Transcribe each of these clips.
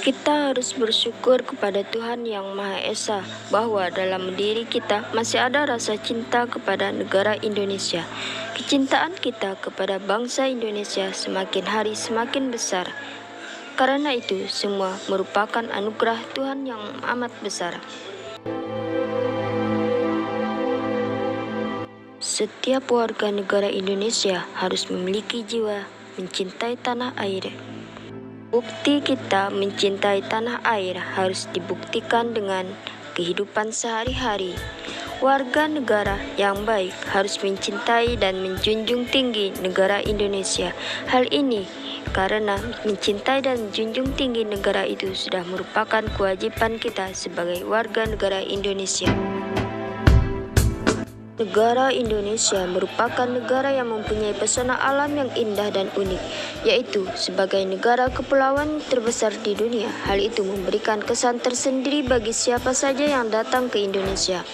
Kita harus bersyukur kepada Tuhan Yang Maha Esa bahwa dalam diri kita masih ada rasa cinta kepada negara Indonesia. Kecintaan kita kepada bangsa Indonesia semakin hari semakin besar. Karena itu, semua merupakan anugerah Tuhan yang amat besar. Setiap warga negara Indonesia harus memiliki jiwa mencintai tanah air. Bukti kita mencintai tanah air harus dibuktikan dengan kehidupan sehari-hari. Warga negara yang baik harus mencintai dan menjunjung tinggi negara Indonesia. Hal ini karena mencintai dan menjunjung tinggi negara itu sudah merupakan kewajiban kita sebagai warga negara Indonesia. Negara Indonesia merupakan negara yang mempunyai pesona alam yang indah dan unik, yaitu sebagai negara kepulauan terbesar di dunia. Hal itu memberikan kesan tersendiri bagi siapa saja yang datang ke Indonesia.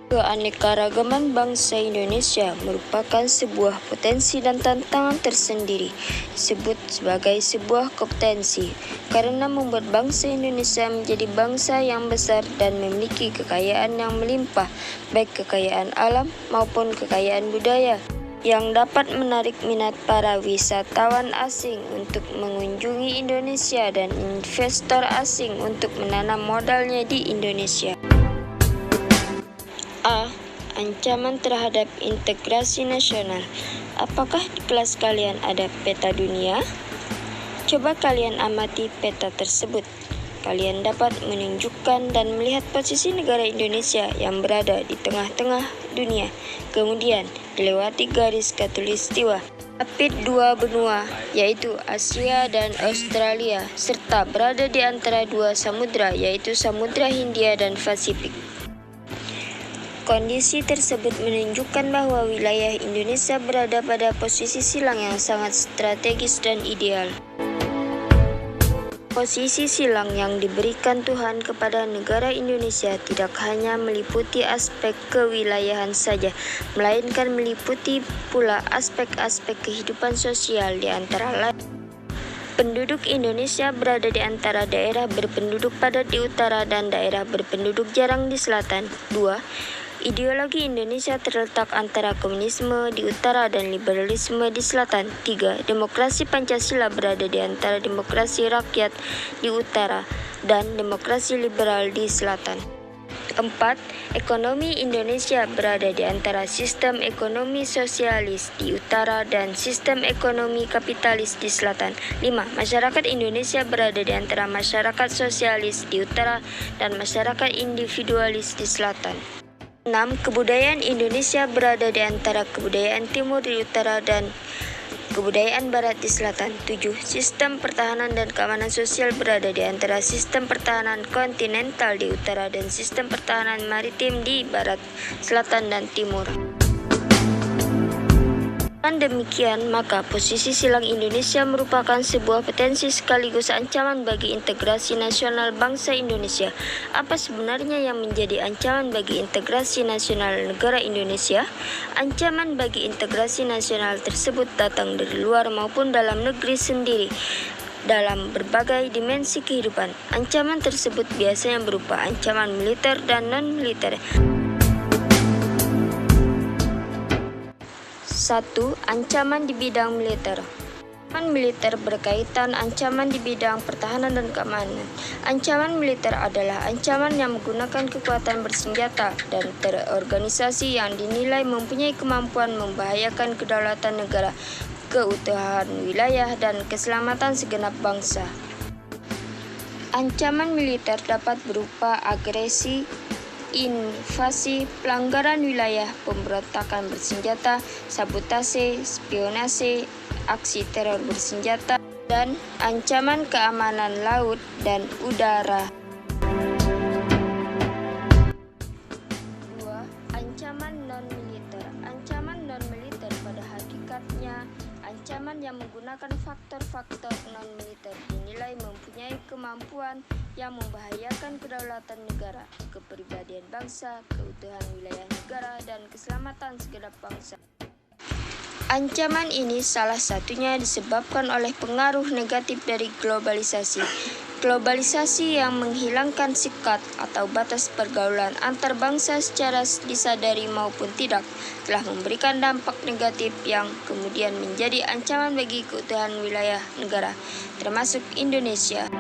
Keanekaragaman bangsa Indonesia merupakan sebuah potensi dan tantangan tersendiri, disebut sebagai sebuah kompetensi, karena membuat bangsa Indonesia menjadi bangsa yang besar dan memiliki kekayaan yang melimpah, baik kekayaan alam maupun kekayaan budaya, yang dapat menarik minat para wisatawan asing untuk mengunjungi Indonesia dan investor asing untuk menanam modalnya di Indonesia. A. Ancaman terhadap integrasi nasional. Apakah di kelas kalian ada peta dunia? Coba kalian amati peta tersebut. Kalian dapat menunjukkan dan melihat posisi negara Indonesia yang berada di tengah-tengah dunia. Kemudian dilewati garis khatulistiwa. Apit dua benua, yaitu Asia dan Australia, serta berada di antara dua samudra, yaitu Samudra Hindia dan Pasifik. Kondisi tersebut menunjukkan bahwa wilayah Indonesia berada pada posisi silang yang sangat strategis dan ideal. Posisi silang yang diberikan Tuhan kepada negara Indonesia tidak hanya meliputi aspek kewilayahan saja, melainkan meliputi pula aspek-aspek kehidupan sosial di antara lain. Penduduk Indonesia berada di antara daerah berpenduduk padat di utara dan daerah berpenduduk jarang di selatan. 2. Ideologi Indonesia terletak antara komunisme di utara dan liberalisme di selatan. 3. Demokrasi Pancasila berada di antara demokrasi rakyat di utara dan demokrasi liberal di selatan. 4. Ekonomi Indonesia berada di antara sistem ekonomi sosialis di utara dan sistem ekonomi kapitalis di selatan. 5. Masyarakat Indonesia berada di antara masyarakat sosialis di utara dan masyarakat individualis di selatan. 6. Kebudayaan Indonesia berada di antara kebudayaan timur di utara dan kebudayaan barat di selatan. 7. Sistem pertahanan dan keamanan sosial berada di antara sistem pertahanan kontinental di utara dan sistem pertahanan maritim di barat, selatan, dan timur. Dengan demikian, maka posisi silang Indonesia merupakan sebuah potensi sekaligus ancaman bagi integrasi nasional bangsa Indonesia. Apa sebenarnya yang menjadi ancaman bagi integrasi nasional negara Indonesia? Ancaman bagi integrasi nasional tersebut datang dari luar maupun dalam negeri sendiri. Dalam berbagai dimensi kehidupan, ancaman tersebut biasanya berupa ancaman militer dan non-militer. 1. Ancaman di bidang militer. Ancaman militer berkaitan ancaman di bidang pertahanan dan keamanan. Ancaman militer adalah ancaman yang menggunakan kekuatan bersenjata dan terorganisasi yang dinilai mempunyai kemampuan membahayakan kedaulatan negara, keutuhan wilayah, dan keselamatan segenap bangsa. Ancaman militer dapat berupa agresi, invasi, pelanggaran wilayah, pemberontakan bersenjata, sabotase, spionase, aksi teror bersenjata, dan ancaman keamanan laut dan udara. 2. Ancaman non-militer. Ancaman non-militer pada hakikatnya ancaman yang menggunakan faktor-faktor non-militer dinilai mempunyai kemampuan yang membahayakan kedaulatan negara, kepribadian bangsa, keutuhan wilayah negara, dan keselamatan segenap bangsa. Ancaman ini salah satunya disebabkan oleh pengaruh negatif dari globalisasi. Globalisasi yang menghilangkan sikat atau batas pergaulan antar bangsa secara disadari maupun tidak telah memberikan dampak negatif yang kemudian menjadi ancaman bagi keutuhan wilayah negara, termasuk Indonesia.